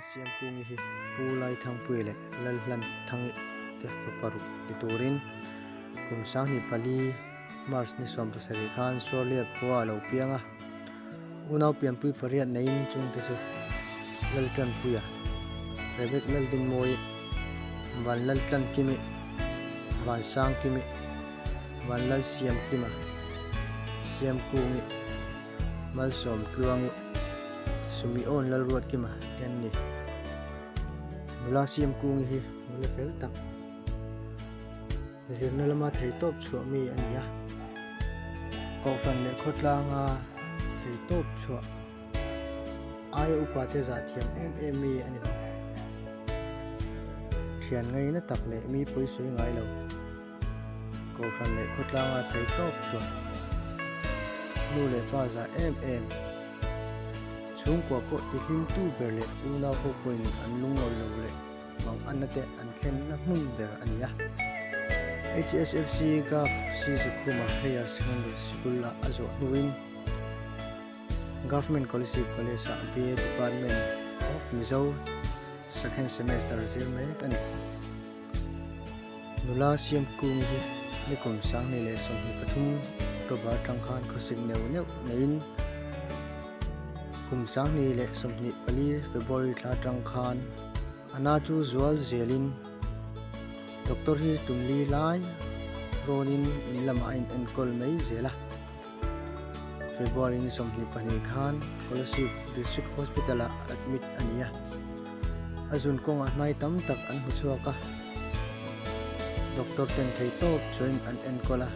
siam kungi hi pulai thang puile lalhlan thangi te paru titurin kumsang ni pali mars ni som pasari khan sorliat puwa lo pianga unau pian pui pariat nein chung te su laltran puya rebek lal din moi van laltran kimi van sang kimi van lal siam kima siam kungi mal som kluangi sumi on lal ruat kima yan ni nula siam kungi hi nula fel tak zir na lama thei top chua mi ania ko fan le khotla nga thei top chua ai upate za thiam em mi ani thian ngai na tak le mi pui sui ngai lo ko fan le khotla nga thei top chua nu le pa za em chung kwa ko ti him tu ber le una ko point an lung ol lo le bang anate an thlen na mun ber ania HSLC ka si kuma heya secondary school la azo nuin government college BA department of Mizo second semester zirme ani nula siam kum hi ni kum sang ni le som ni pathum to ba tangkhan khosing neu nein kum sang ni le som ni pali February thla tangkhan ana chu zual zelin Dr. hi tumli lai ronin in lama in enkol mai zela February ni som ni pani khan Kolasi district hospital admit ania azun konga nai tam tak an huchua ka Dr. ten thei top join an enkola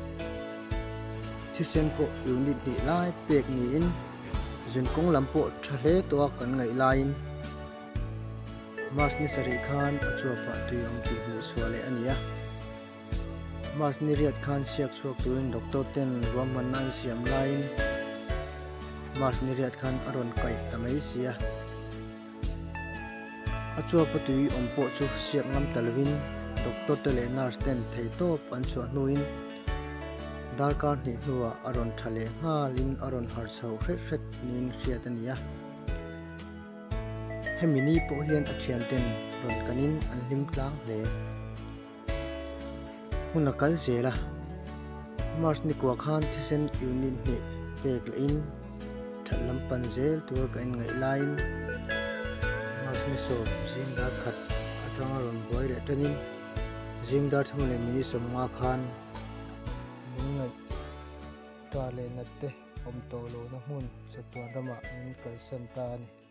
thisen ko unit ni lai pek ni in zun kong lampo thale to kan ngai lain Mars ni sari khan achua pa tuyam ki hu swale ania Mars ni riat khan siak chuak tuin Dr. ten roman nai siam lain Mars ni riat khan aron kai tamai sia achua pa tui ompo chu siak ngam talwin Dr. tele nurse ten thei top an chua nuin darkar ni nuwa aron thale ngalin aron har chho hret nin riat ania hemini po hian athian ten ron kanin an lim tlang le huna kal zela Mars ni kwa khan thisen unit ni pek in thalam panzel tur ka in ngai line Mars ni so jingdar khat atang ron boi le tanin jingdar thumle mi som nga khan ngai ta le natte om to lo na hun satwa rama min kal san ta ni